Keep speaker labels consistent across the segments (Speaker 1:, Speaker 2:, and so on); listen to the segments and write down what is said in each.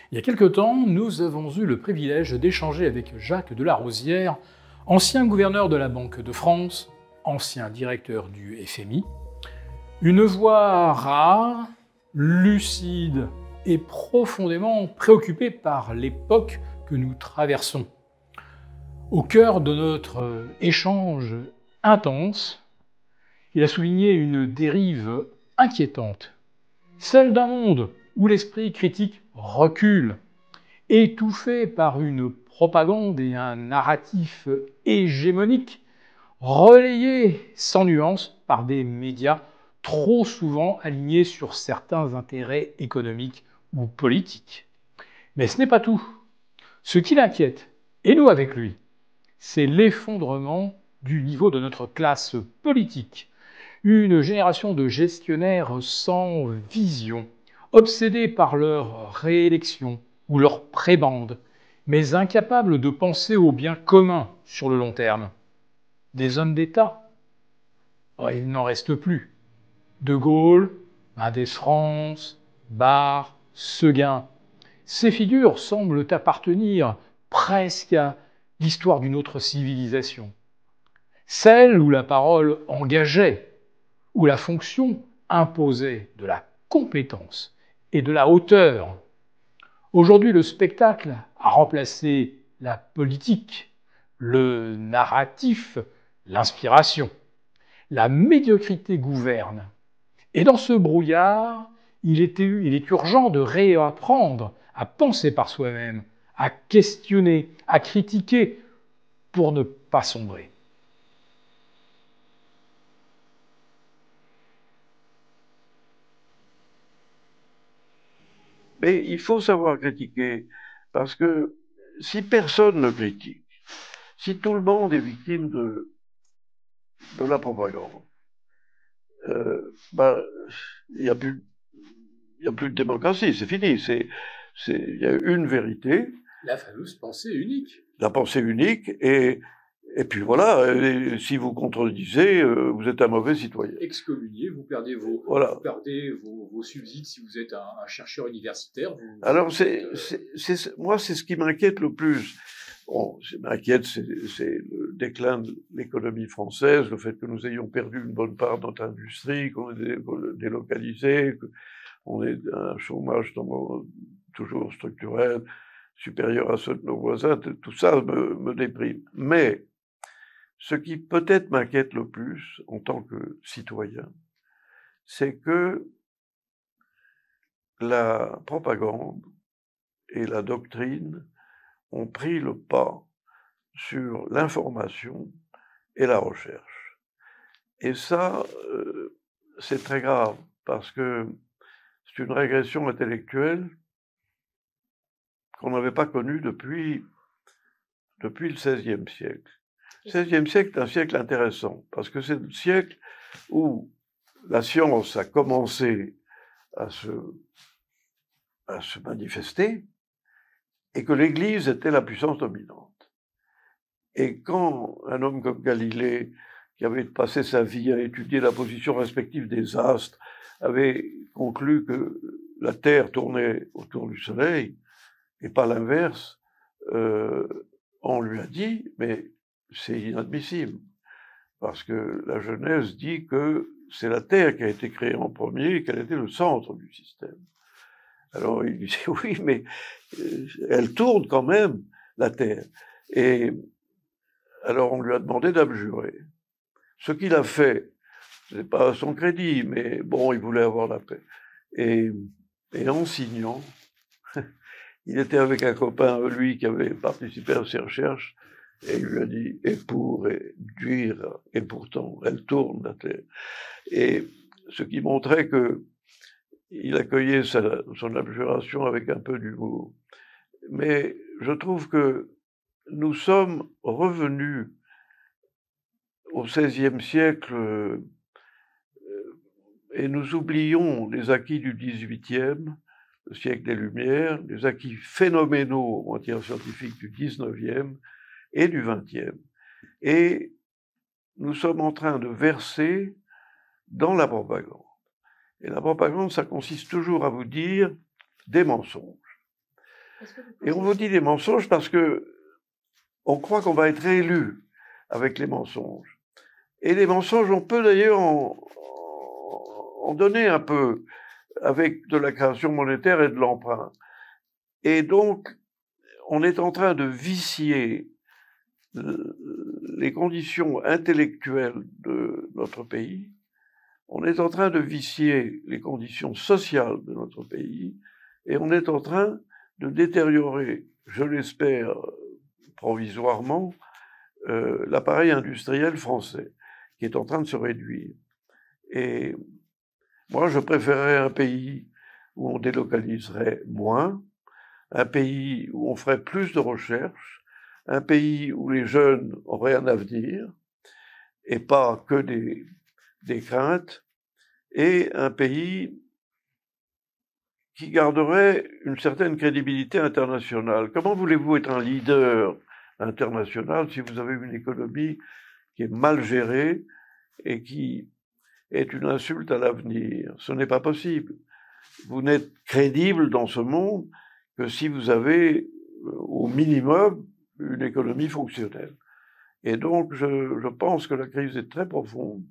Speaker 1: Il y a quelque temps, nous avons eu le privilège d'échanger avec Jacques Delarosière, ancien gouverneur de la Banque de France, ancien directeur du FMI. Une voix rare, lucide et profondément préoccupée par l'époque que nous traversons. Au cœur de notre échange intense, il a souligné une dérive inquiétante, celle d'un monde où l'esprit critique recule, étouffé par une propagande et un narratif hégémonique, relayés sans nuance par des médias trop souvent alignés sur certains intérêts économiques ou politiques. Mais ce n'est pas tout. Ce qui l'inquiète, et nous avec lui, c'est l'effondrement du niveau de notre classe politique. Une génération de gestionnaires sans vision, obsédés par leur réélection ou leur prébande, mais incapables de penser au bien commun sur le long terme. Des hommes d'État, il n'en reste plus. De Gaulle, Mendès France, Barre, Seguin. Ces figures semblent appartenir presque à l'histoire d'une autre civilisation. Celle où la parole engageait, où la fonction imposait de la compétence et de la hauteur. Aujourd'hui, le spectacle a remplacé la politique, le narratif, l'inspiration. La médiocrité gouverne. Et dans ce brouillard, il est urgent de réapprendre à penser par soi-même, à questionner, à critiquer, pour ne pas sombrer.
Speaker 2: Mais il faut savoir critiquer, parce que si personne ne critique, si tout le monde est victime de la propagande, ben, il n'y a plus de démocratie, c'est fini. Il y a une vérité.
Speaker 1: La fameuse pensée unique.
Speaker 2: La pensée unique, et puis voilà, et si vous contredisez, vous êtes un mauvais citoyen.
Speaker 1: Excommunié, vous perdez vos subsides si vous êtes un chercheur universitaire.
Speaker 2: Alors, moi, c'est ce qui m'inquiète le plus. Bon, ce qui m'inquiète, c'est le déclin de l'économie française, le fait que nous ayons perdu une bonne part de notre industrie, qu'on est délocalisé, qu'on ait un chômage toujours structurel, supérieur à ceux de nos voisins, tout ça me déprime. Mais ce qui peut-être m'inquiète le plus en tant que citoyen, c'est que la propagande et la doctrine ont pris le pas sur l'information et la recherche. Et ça, c'est très grave, parce que c'est une régression intellectuelle qu'on n'avait pas connue depuis le XVIe siècle. Le XVIe siècle est un siècle intéressant, parce que c'est le siècle où la science a commencé à se manifester, et que l'Église était la puissance dominante. Et quand un homme comme Galilée, qui avait passé sa vie à étudier la position respective des astres, avait conclu que la Terre tournait autour du Soleil, et pas l'inverse, on lui a dit, mais c'est inadmissible, parce que la Genèse dit que c'est la Terre qui a été créée en premier et qu'elle était le centre du système. Alors il dit, oui, mais elle tourne quand même, la Terre. Et alors on lui a demandé d'abjurer. Ce qu'il a fait, c'est pas à son crédit, mais bon, il voulait avoir la paix. Et en signant, il était avec un copain, lui, qui avait participé à ses recherches, et il lui a dit, et pour, et dire, et pourtant, elle tourne, la Terre. Et ce qui montrait que il accueillait son abjuration avec un peu d'humour. Mais je trouve que nous sommes revenus au XVIe siècle et nous oublions les acquis du XVIIIe, le siècle des Lumières, les acquis phénoménaux en matière scientifique du XIXe et du XXe. Et nous sommes en train de verser dans la propagande. Et la propagande, ça consiste toujours à vous dire des mensonges. Et on vous dit des mensonges parce que on croit qu'on va être élu avec les mensonges. Et les mensonges, on peut d'ailleurs en donner un peu avec de la création monétaire et de l'emprunt. Et donc, on est en train de vicier les conditions intellectuelles de notre pays, on est en train de vicier les conditions sociales de notre pays, et on est en train de détériorer, je l'espère provisoirement, l'appareil industriel français, qui est en train de se réduire. Et moi, je préférerais un pays où on délocaliserait moins, un pays où on ferait plus de recherche, un pays où les jeunes auraient un avenir, et pas que des craintes, et un pays qui garderait une certaine crédibilité internationale. Comment voulez-vous être un leader international si vous avez une économie qui est mal gérée et qui est une insulte à l'avenir? Ce n'est pas possible. Vous n'êtes crédible dans ce monde que si vous avez au minimum une économie fonctionnelle. Et donc, je pense que la crise est très profonde,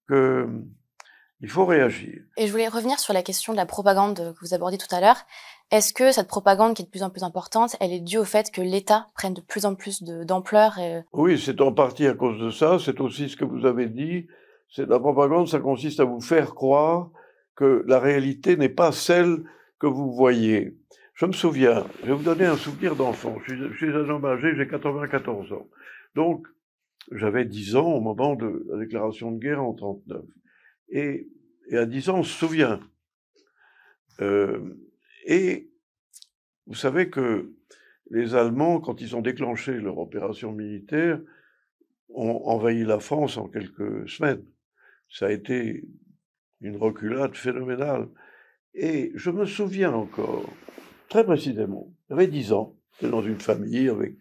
Speaker 2: qu'il faut réagir.
Speaker 3: Et je voulais revenir sur la question de la propagande que vous abordiez tout à l'heure. Est-ce que cette propagande qui est de plus en plus importante, elle est due au fait que l'État prenne de plus en plus d'ampleur
Speaker 2: Oui, c'est en partie à cause de ça. C'est aussi ce que vous avez dit. C'est la propagande, ça consiste à vous faire croire que la réalité n'est pas celle que vous voyez. Je me souviens, je vais vous donner un souvenir d'enfant. Je suis un homme âgé, j'ai 94 ans. Donc, j'avais 10 ans au moment de la déclaration de guerre en 1939. Et à 10 ans, on se souvient. Et vous savez que les Allemands, quand ils ont déclenché leur opération militaire, ont envahi la France en quelques semaines. Ça a été une reculade phénoménale. Et je me souviens encore, très précisément, j'avais 10 ans, j'étais dans une famille avec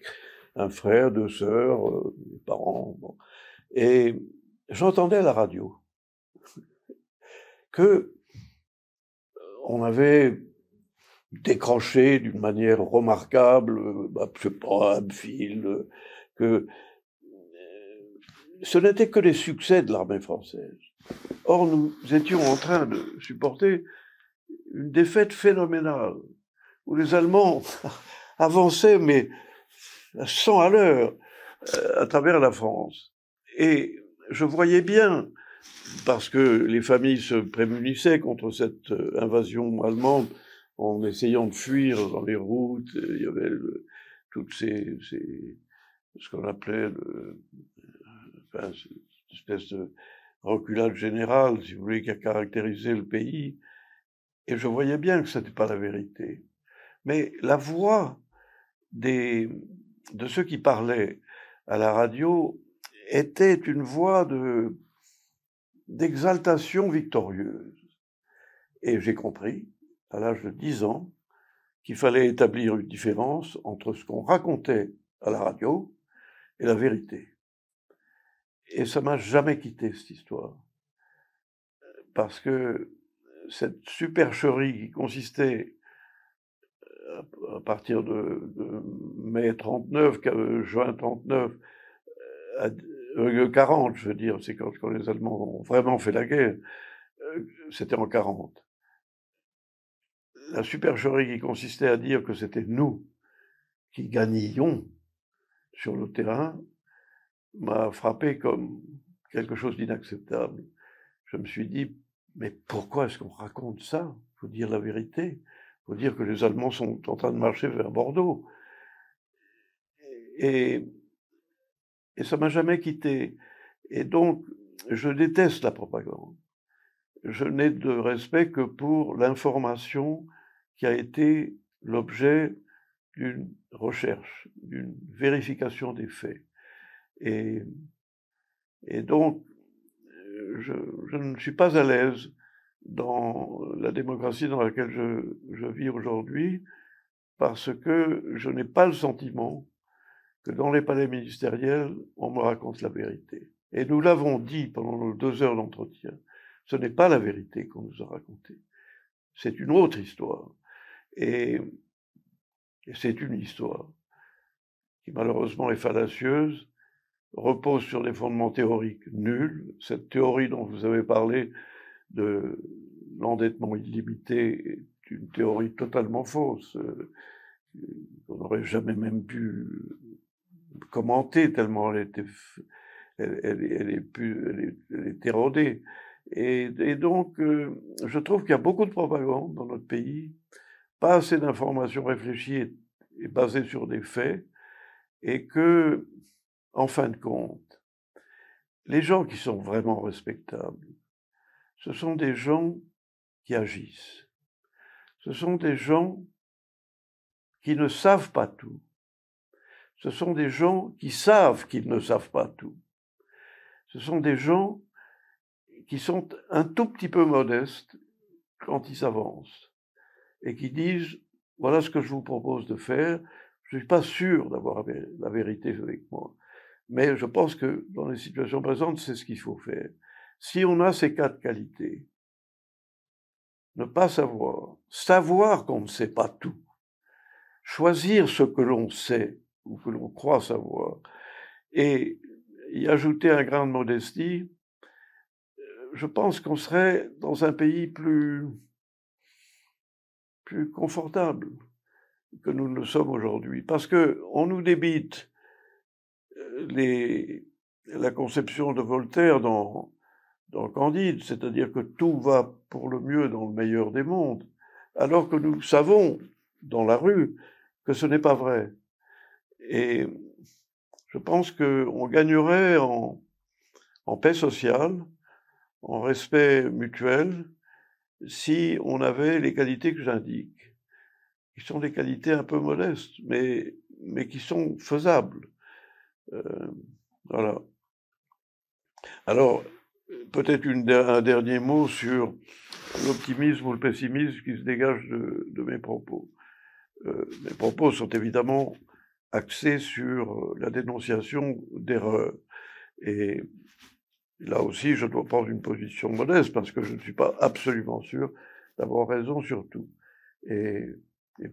Speaker 2: un frère, 2 sœurs, mes parents, bon, et j'entendais à la radio que on avait décroché d'une manière remarquable, je sais pas, Abbeville, que ce n'était que les succès de l'armée française. Or, nous étions en train de supporter une défaite phénoménale, où les Allemands avançaient, mais à 100 à l'heure, à travers la France. Et je voyais bien, parce que les familles se prémunissaient contre cette invasion allemande en essayant de fuir dans les routes. Il y avait toutes ce qu'on appelait cette espèce de reculade générale, si vous voulez, qui a caractérisé le pays. Et je voyais bien que ce n'était pas la vérité. Mais la voix de ceux qui parlaient à la radio était une voix d'exaltation victorieuse. Et j'ai compris, à l'âge de 10 ans, qu'il fallait établir une différence entre ce qu'on racontait à la radio et la vérité. Et ça m'a jamais quitté, cette histoire. Parce que cette supercherie qui consistait, à partir de mai 39, juin 39, 40, je veux dire, c'est quand les Allemands ont vraiment fait la guerre, c'était en 40. La supercherie qui consistait à dire que c'était nous qui gagnions sur le terrain m'a frappé comme quelque chose d'inacceptable. Je me suis dit, mais pourquoi est-ce qu'on raconte ça? Il faut dire la vérité. Il faut dire que les Allemands sont en train de marcher vers Bordeaux. Et ça m'a jamais quitté. Et donc, je déteste la propagande. Je n'ai de respect que pour l'information qui a été l'objet d'une recherche, d'une vérification des faits. Et donc, je ne suis pas à l'aise dans la démocratie dans laquelle je vis aujourd'hui, parce que je n'ai pas le sentiment que dans les palais ministériels, on me raconte la vérité. Et nous l'avons dit pendant nos 2 heures d'entretien, ce n'est pas la vérité qu'on nous a racontée. C'est une autre histoire. Et et c'est une histoire qui malheureusement est fallacieuse, repose sur des fondements théoriques nuls. Cette théorie dont vous avez parlé de l'endettement illimité est une théorie totalement fausse, qu'on n'aurait jamais même pu commenter tellement elle est érodée. Et donc, je trouve qu'il y a beaucoup de propagande dans notre pays, pas assez d'informations réfléchies et basées sur des faits, et que, en fin de compte, les gens qui sont vraiment respectables, ce sont des gens qui agissent. Ce sont des gens qui ne savent pas tout. Ce sont des gens qui savent qu'ils ne savent pas tout. Ce sont des gens qui sont un tout petit peu modestes quand ils avancent et qui disent « voilà ce que je vous propose de faire, je ne suis pas sûr d'avoir la vérité avec moi, mais je pense que dans les situations présentes, c'est ce qu'il faut faire. » Si on a ces 4 qualités, ne pas savoir, savoir qu'on ne sait pas tout, choisir ce que l'on sait ou que l'on croit savoir, et y ajouter un grain de modestie, je pense qu'on serait dans un pays plus confortable que nous ne le sommes aujourd'hui. Parce qu'on nous débite la conception de Voltaire dans Candide, c'est-à-dire que tout va pour le mieux dans le meilleur des mondes, alors que nous savons dans la rue que ce n'est pas vrai. Et je pense qu'on gagnerait en paix sociale, en respect mutuel, si on avait les qualités que j'indique, qui sont des qualités un peu modestes, mais qui sont faisables. Voilà. Alors, peut-être un dernier mot sur l'optimisme ou le pessimisme qui se dégage de mes propos. Mes propos sont évidemment axés sur la dénonciation d'erreurs. Et là aussi, je dois prendre une position modeste parce que je ne suis pas absolument sûr d'avoir raison sur tout. Et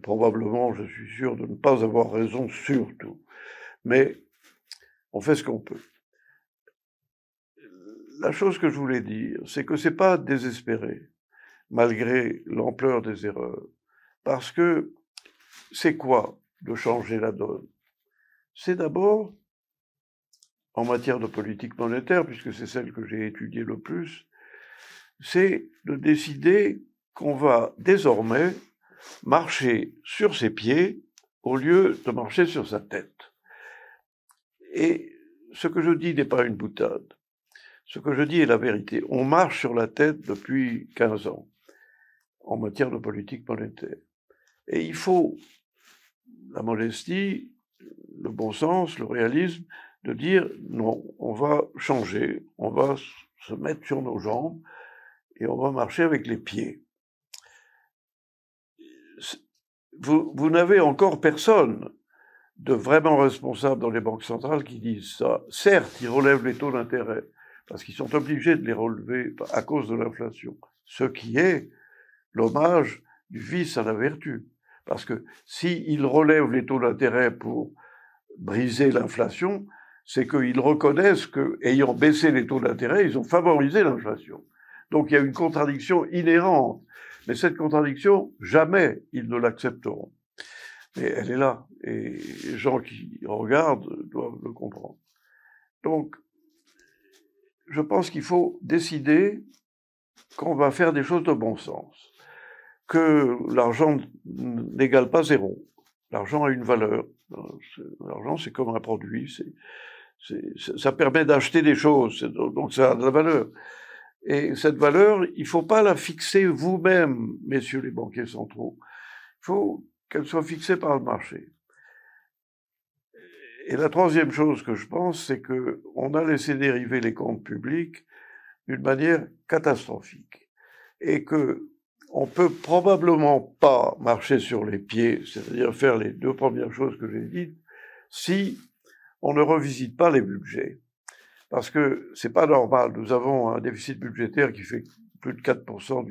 Speaker 2: probablement, je suis sûr de ne pas avoir raison sur tout. Mais on fait ce qu'on peut. La chose que je voulais dire, c'est que c'est pas désespéré, malgré l'ampleur des erreurs. Parce que c'est quoi de changer la donne? C'est d'abord, en matière de politique monétaire, puisque c'est celle que j'ai étudiée le plus, c'est de décider qu'on va désormais marcher sur ses pieds au lieu de marcher sur sa tête. Et ce que je dis n'est pas une boutade. Ce que je dis est la vérité. On marche sur la tête depuis 15 ans en matière de politique monétaire. Et il faut la modestie, le bon sens, le réalisme, de dire non, on va changer, on va se mettre sur nos jambes et on va marcher avec les pieds. Vous n'avez encore personne de vraiment responsable dans les banques centrales qui disent ça. Certes, ils relèvent les taux d'intérêt, parce qu'ils sont obligés de les relever à cause de l'inflation, ce qui est l'hommage du vice à la vertu. Parce que s'ils relèvent les taux d'intérêt pour briser l'inflation, c'est qu'ils reconnaissent qu'ayant baissé les taux d'intérêt, ils ont favorisé l'inflation. Donc il y a une contradiction inhérente. Mais cette contradiction, jamais ils ne l'accepteront. Mais elle est là, et les gens qui regardent doivent le comprendre. Donc, je pense qu'il faut décider qu'on va faire des choses de bon sens, que l'argent n'égale pas zéro. L'argent a une valeur. L'argent, c'est comme un produit. Ça permet d'acheter des choses, donc ça a de la valeur. Et cette valeur, il ne faut pas la fixer vous-même, messieurs les banquiers centraux. Il faut qu'elle soit fixée par le marché. Et la troisième chose que je pense, c'est qu'on a laissé dériver les comptes publics d'une manière catastrophique. Et qu'on peut probablement pas marcher sur les pieds, c'est-à-dire faire les 2 premières choses que j'ai dites, si on ne revisite pas les budgets. Parce que c'est pas normal. Nous avons un déficit budgétaire qui fait plus de 4%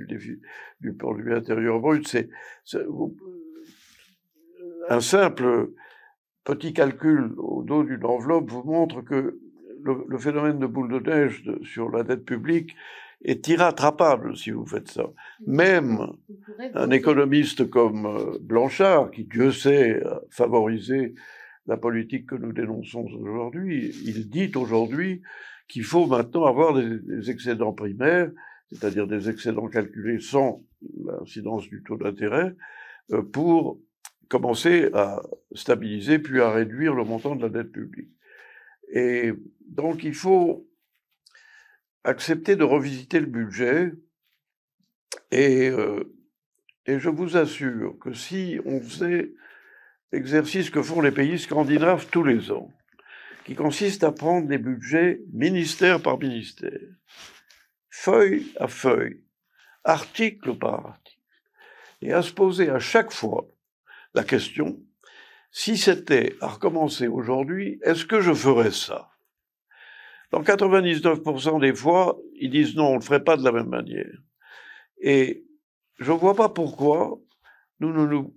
Speaker 2: du produit intérieur brut. un simple petit calcul au dos d'une enveloppe vous montre que le phénomène de boule de neige sur la dette publique est irrattrapable si vous faites ça. Même un économiste comme Blanchard, qui Dieu sait a favorisé la politique que nous dénonçons aujourd'hui, il dit aujourd'hui qu'il faut maintenant avoir des excédents primaires, c'est-à-dire des excédents calculés sans l'incidence du taux d'intérêt, pour commencer à stabiliser puis à réduire le montant de la dette publique. Et donc il faut accepter de revisiter le budget et je vous assure que si on faisait l'exercice que font les pays scandinaves tous les ans, qui consiste à prendre des budgets ministère par ministère, feuille à feuille, article par article, et à se poser à chaque fois la question, si c'était à recommencer aujourd'hui, est-ce que je ferais ça? Dans 99% des fois, ils disent non, on ne le ferait pas de la même manière. Et je ne vois pas pourquoi nous ne nous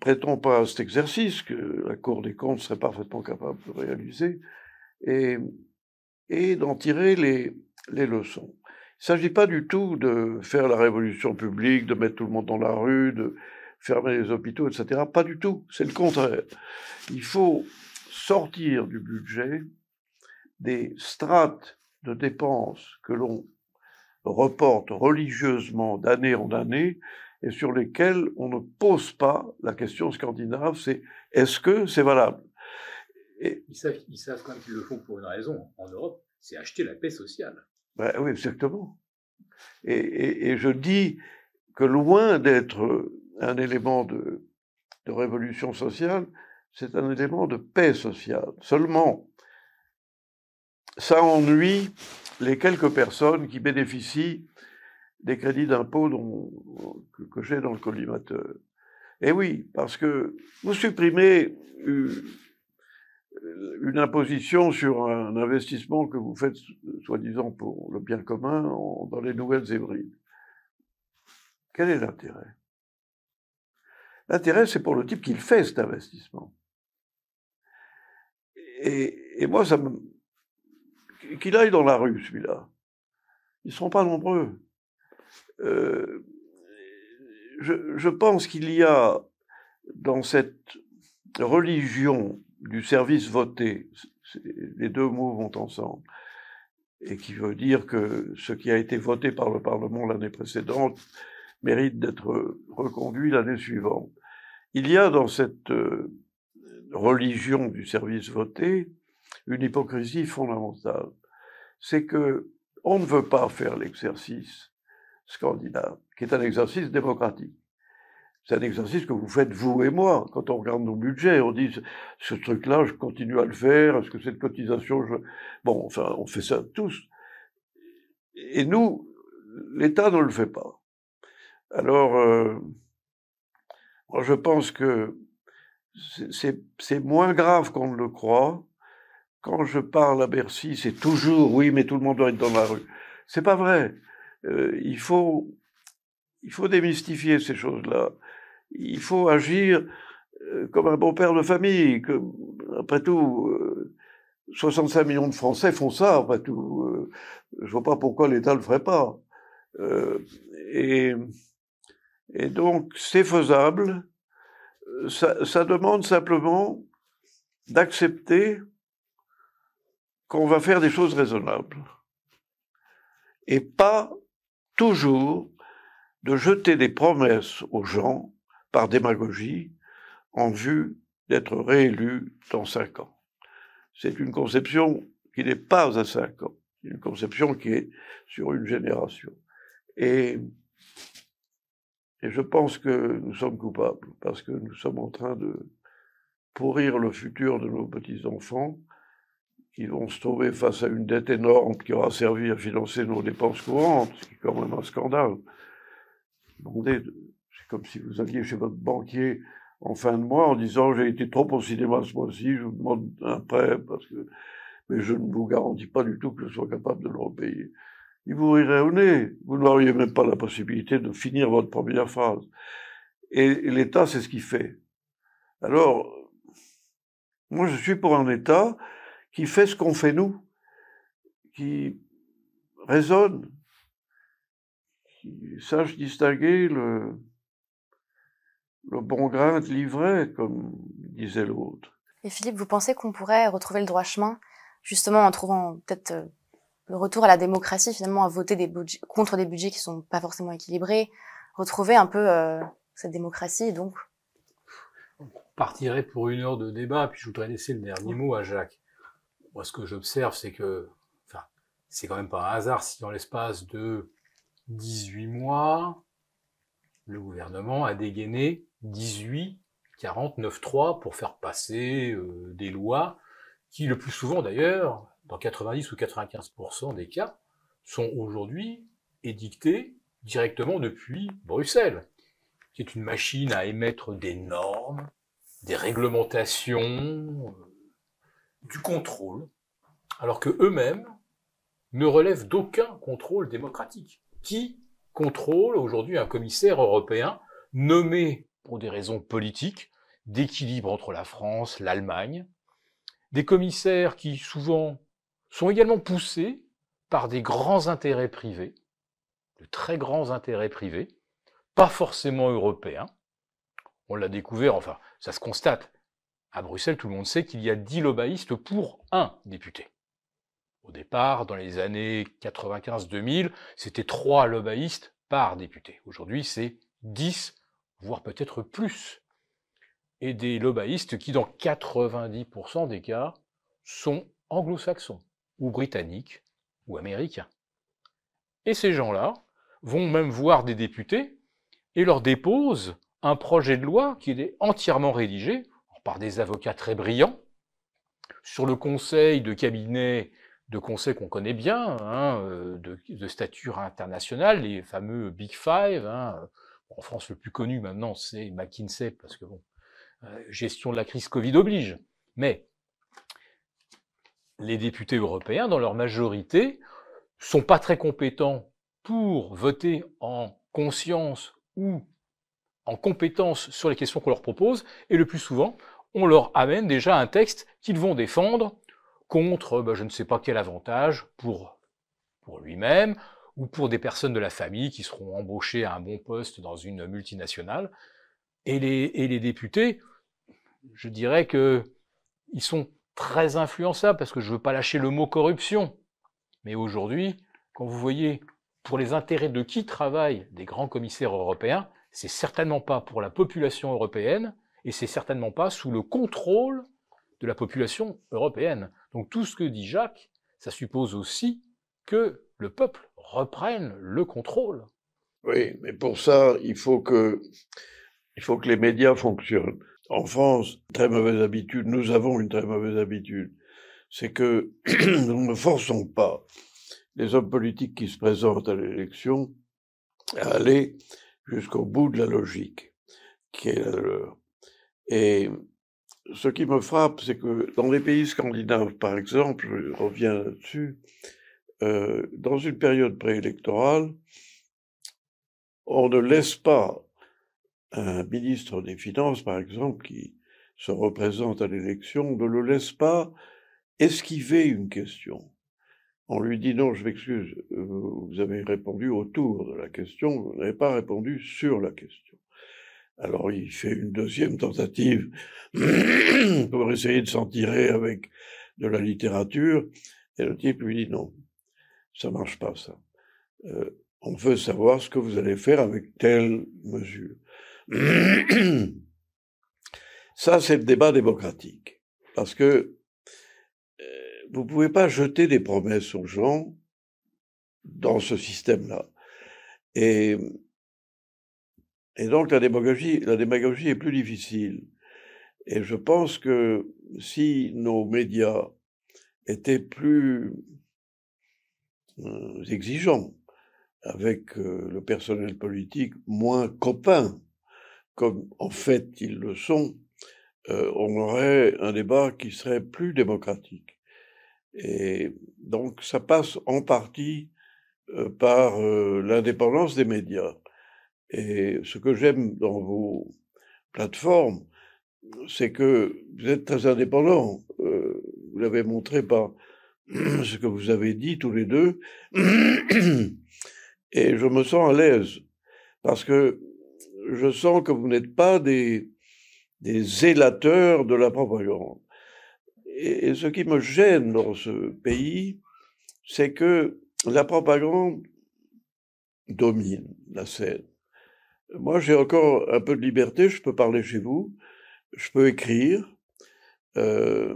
Speaker 2: prêtons pas à cet exercice que la Cour des comptes serait parfaitement capable de réaliser et d'en tirer les leçons. Il ne s'agit pas du tout de faire la révolution publique, de mettre tout le monde dans la rue, de fermer les hôpitaux, etc. Pas du tout, c'est le contraire. Il faut sortir du budget des strates de dépenses que l'on reporte religieusement d'année en année et sur lesquelles on ne pose pas la question scandinave, c'est est-ce que c'est valable?
Speaker 1: Et ils savent quand même qu'ils le font pour une raison en Europe, c'est acheter la paix sociale.
Speaker 2: Ben oui, exactement. Et je dis que loin d'être un élément de révolution sociale, c'est un élément de paix sociale. Seulement, ça ennuie les quelques personnes qui bénéficient des crédits d'impôt que j'ai dans le collimateur. Et oui, parce que vous supprimez une imposition sur un investissement que vous faites, soi-disant, pour le bien commun dans les Nouvelles-Hébrides. Quel est l'intérêt? L'intérêt, c'est pour le type qui le fait, cet investissement. Et moi, qu'il aille dans la rue, celui-là. Ils ne seront pas nombreux. Je pense qu'il y a dans cette religion du service voté, les deux mots vont ensemble, et qui veut dire que ce qui a été voté par le Parlement l'année précédente mérite d'être reconduit l'année suivante. Il y a dans cette religion du service voté une hypocrisie fondamentale. C'est que on ne veut pas faire l'exercice scandinave, qui est un exercice démocratique. C'est un exercice que vous faites, vous et moi, quand on regarde nos budgets. On dit, ce truc-là, je continue à le faire, est-ce que cette cotisation, Bon, enfin, on fait ça tous. Et nous, l'État ne le fait pas. Alors, moi, je pense que c'est moins grave qu'on ne le croit. Quand je parle à Bercy, c'est toujours, oui, mais tout le monde doit être dans la rue. C'est pas vrai. Il faut démystifier ces choses-là. Il faut agir comme un bon père de famille. Après tout, 65 millions de Français font ça. Après tout, je vois pas pourquoi l'État le ferait pas. Et donc, c'est faisable. Ça demande simplement d'accepter qu'on va faire des choses raisonnables. Et pas toujours de jeter des promesses aux gens par démagogie en vue d'être réélu dans 5 ans. C'est une conception qui n'est pas à 5 ans, une conception qui est sur une génération. Et je pense que nous sommes coupables, parce que nous sommes en train de pourrir le futur de nos petits-enfants, qui vont se trouver face à une dette énorme qui aura servi à financer nos dépenses courantes, ce qui est quand même un scandale. C'est comme si vous alliez chez votre banquier en fin de mois en disant « j'ai été trop au cinéma ce mois-ci, je vous demande un prêt, mais je ne vous garantis pas du tout que je sois capable de le repayer ». Il vous rirait au nez, vous n'auriez même pas la possibilité de finir votre première phrase. Et l'État, c'est ce qu'il fait. Alors, moi je suis pour un État qui fait ce qu'on fait nous, qui raisonne, qui sache distinguer le bon grain de l'ivraie, comme disait l'autre.
Speaker 3: Et Philippe, vous pensez qu'on pourrait retrouver le droit chemin, justement en trouvant peut-être le retour à la démocratie, finalement à voter contre des budgets qui sont pas forcément équilibrés, retrouver un peu cette démocratie, et donc...
Speaker 1: On partirait pour 1 heure de débat, puis je voudrais laisser le dernier mot à Jacques. Moi, ce que j'observe, c'est que, enfin, c'est quand même pas un hasard si dans l'espace de 18 mois, le gouvernement a dégainé 18 49.3 pour faire passer des lois qui, le plus souvent d'ailleurs, dans 90 ou 95% des cas, sont aujourd'hui édictées directement depuis Bruxelles, qui est une machine à émettre des normes, des réglementations, du contrôle, alors que eux-mêmes ne relèvent d'aucun contrôle démocratique. Qui contrôle aujourd'hui un commissaire européen nommé pour des raisons politiques, d'équilibre entre la France, l'Allemagne, des commissaires qui souvent sont également poussés par des grands intérêts privés, de très grands intérêts privés, pas forcément européens. On l'a découvert, enfin, ça se constate. À Bruxelles, tout le monde sait qu'il y a 10 lobbyistes pour 1 député. Au départ, dans les années 95-2000, c'était 3 lobbyistes par député. Aujourd'hui, c'est 10, voire peut-être plus. Et des lobbyistes qui, dans 90% des cas, sont anglo-saxons, ou britanniques, ou américains. Et ces gens-là vont même voir des députés et leur déposent un projet de loi qui est entièrement rédigé par des avocats très brillants, sur le conseil de cabinet de conseil qu'on connaît bien, de stature internationale, les fameux Big Five. En France, le plus connu maintenant, c'est McKinsey, parce que bon, gestion de la crise Covid oblige. Mais les députés européens, dans leur majorité, sont pas très compétents pour voter en conscience ou en compétence sur les questions qu'on leur propose, et le plus souvent, on leur amène déjà un texte qu'ils vont défendre contre je ne sais pas quel avantage pour lui-même ou pour des personnes de la famille qui seront embauchées à un bon poste dans une multinationale. Et les députés, je dirais qu'ils sont très influençables, parce que je ne veux pas lâcher le mot corruption. Mais aujourd'hui, quand vous voyez pour les intérêts de qui travaillent des grands commissaires européens, c'est certainement pas pour la population européenne, et c'est certainement pas sous le contrôle de la population européenne. Donc tout ce que dit Jacques, ça suppose aussi que le peuple reprenne le contrôle.
Speaker 2: Oui, mais pour ça, il faut que les médias fonctionnent. En France, très mauvaise habitude, nous avons une très mauvaise habitude, c'est que nous ne forçons pas les hommes politiques qui se présentent à l'élection à aller jusqu'au bout de la logique qui est la leur. Et ce qui me frappe, c'est que dans les pays scandinaves, par exemple, je reviens là-dessus, dans une période préélectorale, on ne laisse pas un ministre des Finances, par exemple, qui se représente à l'élection, ne le laisse pas esquiver une question. On lui dit non, je m'excuse, vous avez répondu autour de la question, vous n'avez pas répondu sur la question. Alors il fait une deuxième tentative pour essayer de s'en tirer avec de la littérature, et le type lui dit non, ça marche pas ça. On veut savoir ce que vous allez faire avec telle mesure. Ça, c'est le débat démocratique, parce que vous pouvez pas jeter des promesses aux gens dans ce système-là. Et donc la démagogie est plus difficile. Et je pense que si nos médias étaient plus exigeants avec le personnel politique, moins copains, comme en fait ils le sont, on aurait un débat qui serait plus démocratique. Et donc ça passe en partie par l'indépendance des médias. Et ce que j'aime dans vos plateformes, c'est que vous êtes très indépendants. Vous l'avez montré par ce que vous avez dit tous les deux. Et je me sens à l'aise, parce que je sens que vous n'êtes pas des zélateurs de la propagande. Et ce qui me gêne dans ce pays, c'est que la propagande domine la scène. Moi, j'ai encore un peu de liberté, je peux parler chez vous, je peux écrire des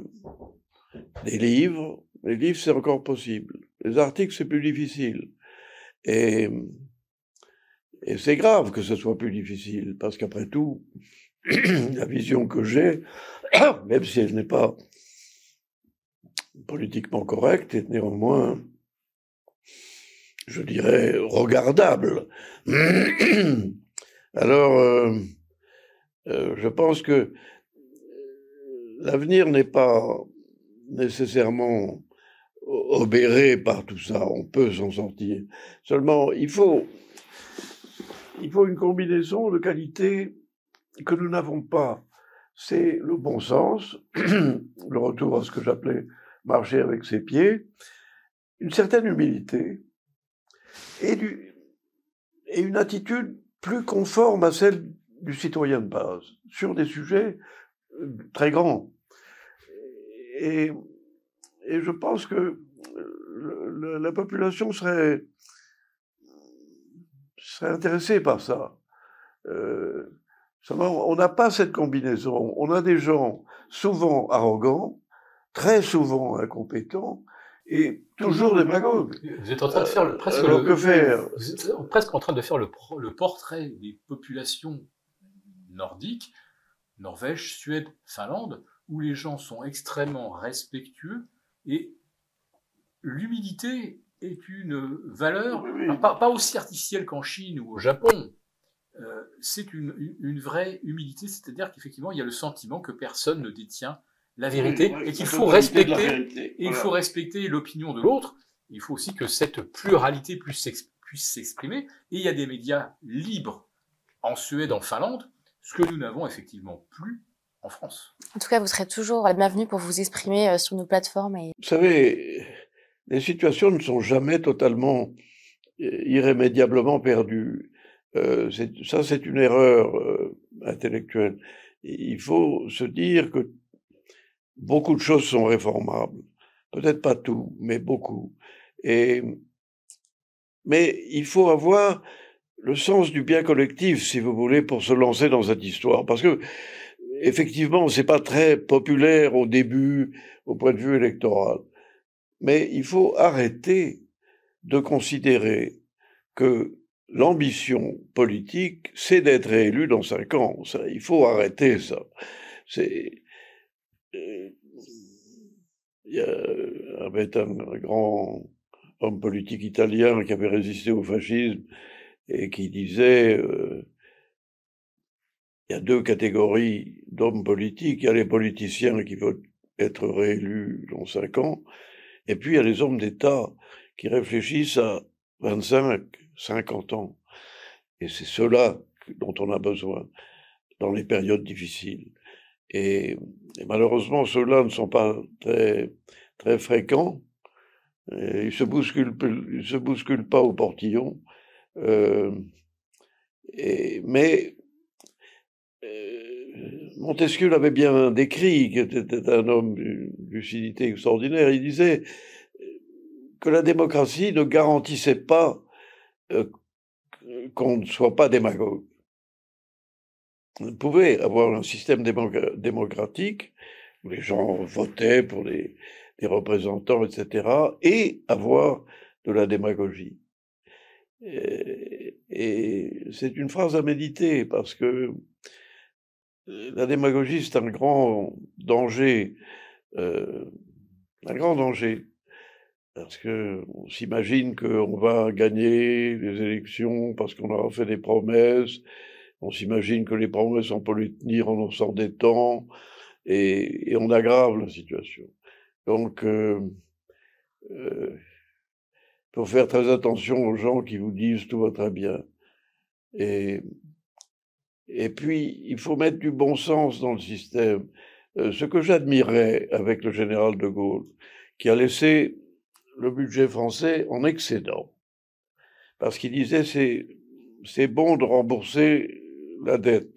Speaker 2: livres. Les livres, c'est encore possible. Les articles, c'est plus difficile. Et c'est grave que ce soit plus difficile, parce qu'après tout, la vision que j'ai, même si elle n'est pas politiquement correcte, est néanmoins, je dirais, regardable. Alors, je pense que l'avenir n'est pas nécessairement obéré par tout ça, on peut s'en sortir. Seulement, il faut une combinaison de qualités que nous n'avons pas. C'est le bon sens, le retour à ce que j'appelais marcher avec ses pieds, une certaine humilité et une attitude plus conforme à celle du citoyen de base, sur des sujets très grands. Et je pense que la population serait intéressée par ça. On n'a pas cette combinaison. On a des gens souvent arrogants, très souvent incompétents, et toujours démagogues.
Speaker 1: Vous êtes en train de faire
Speaker 2: que faire?
Speaker 1: Vous êtes presque en train de faire le portrait des populations nordiques, Norvège, Suède, Finlande, où les gens sont extrêmement respectueux et l'humilité est une valeur,
Speaker 2: Oui.
Speaker 1: pas aussi artificielle qu'en Chine ou au Japon. C'est une vraie humilité, c'est-à-dire qu'effectivement, il y a le sentiment que personne ne détient la vérité et qu'il faut respecter, il faut respecter l'opinion de l'autre. Il faut aussi que cette pluralité puisse s'exprimer. Et il y a des médias libres en Suède, en Finlande, ce que nous n'avons effectivement plus en France.
Speaker 3: En tout cas, vous serez toujours la bienvenue pour vous exprimer sur nos plateformes.
Speaker 2: Vous savez, les situations ne sont jamais totalement irrémédiablement perdues. Ça, c'est une erreur intellectuelle. Il faut se dire que beaucoup de choses sont réformables. Peut-être pas tout, mais beaucoup. Mais il faut avoir le sens du bien collectif, si vous voulez, pour se lancer dans cette histoire. Parce que, effectivement, c'est pas très populaire au début, au point de vue électoral. Mais il faut arrêter de considérer que l'ambition politique, c'est d'être élu dans 5 ans. Il faut arrêter ça. Il y avait un grand homme politique italien qui avait résisté au fascisme et qui disait il y a 2 catégories d'hommes politiques. Il y a les politiciens qui veulent être réélus dans 5 ans, et puis il y a les hommes d'État qui réfléchissent à 25, 50 ans. Et c'est ceux-là dont on a besoin dans les périodes difficiles. Et malheureusement, ceux-là ne sont pas très, très fréquents. Ils se bousculent pas au portillon. Mais Montesquieu l'avait bien décrit, qui était un homme d'une lucidité extraordinaire. Il disait que la démocratie ne garantissait pas qu'on ne soit pas démagogue. On pouvait avoir un système démocratique où les gens votaient pour des représentants, etc., et avoir de la démagogie. Et c'est une phrase à méditer, parce que la démagogie, c'est un grand danger, parce que on s'imagine qu'on va gagner les élections parce qu'on aura fait des promesses, on s'imagine que les promesses, on peut les tenir en s'endettant, et on aggrave la situation. Donc, faut faire très attention aux gens qui vous disent tout va très bien. Et Et puis, il faut mettre du bon sens dans le système. Ce que j'admirais avec le général de Gaulle, qui a laissé le budget français en excédent, parce qu'il disait c'est bon de rembourser la dette,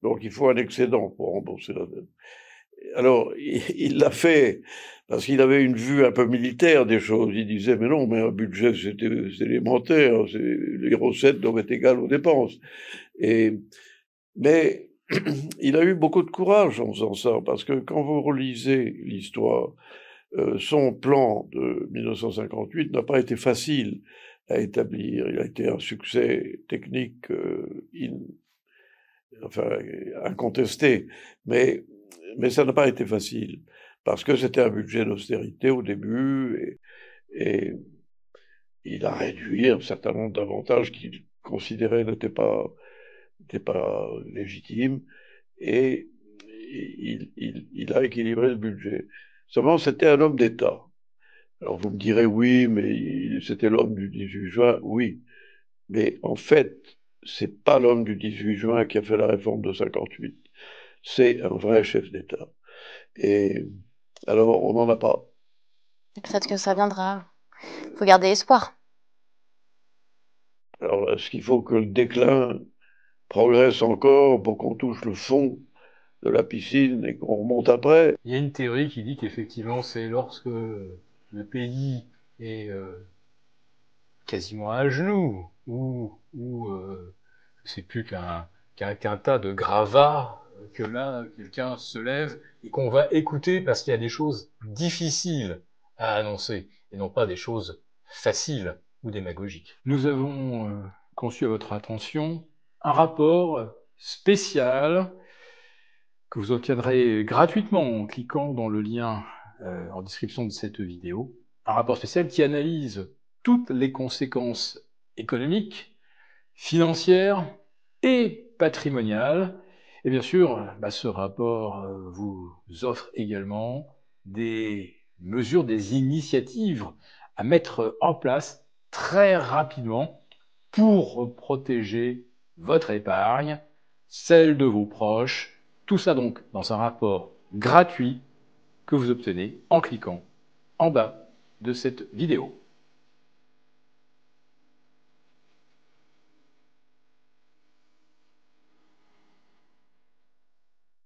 Speaker 2: donc il faut un excédent pour rembourser la dette. Alors, il l'a fait parce qu'il avait une vue un peu militaire des choses. Il disait, mais non, mais un budget, c'est élémentaire, les recettes doivent être égales aux dépenses. Mais il a eu beaucoup de courage en faisant ça, parce que quand vous relisez l'histoire, son plan de 1958 n'a pas été facile à établir. Il a été un succès technique incontesté, mais ça n'a pas été facile, parce que c'était un budget d'austérité au début, et il a réduit un certain nombre d'avantages qu'il considérait n'étaient pas légitimes, et il a équilibré le budget. Seulement, c'était un homme d'État. Alors vous me direz, oui, mais c'était l'homme du 18 juin, oui. Mais en fait, c'est pas l'homme du 18 juin qui a fait la réforme de 58. C'est un vrai chef d'État. Et alors, on n'en a pas.
Speaker 3: Peut-être que ça viendra. Il faut garder espoir.
Speaker 2: Alors, est-ce qu'il faut que le déclin progresse encore pour qu'on touche le fond de la piscine et qu'on remonte après?
Speaker 1: Il y a une théorie qui dit qu'effectivement, c'est lorsque le pays est quasiment à genoux, ou c'est plus qu'un tas de gravats, que là, quelqu'un se lève et qu'on va écouter parce qu'il y a des choses difficiles à annoncer, et non pas des choses faciles ou démagogiques. Nous avons conçu à votre attention un rapport spécial que vous obtiendrez gratuitement en cliquant dans le lien en description de cette vidéo. Un rapport spécial qui analyse toutes les conséquences économiques, financières et patrimoniales. Et bien sûr, ce rapport vous offre également des mesures, des initiatives à mettre en place très rapidement pour protéger votre épargne, celle de vos proches. Tout ça donc dans un rapport gratuit que vous obtenez en cliquant en bas de cette vidéo.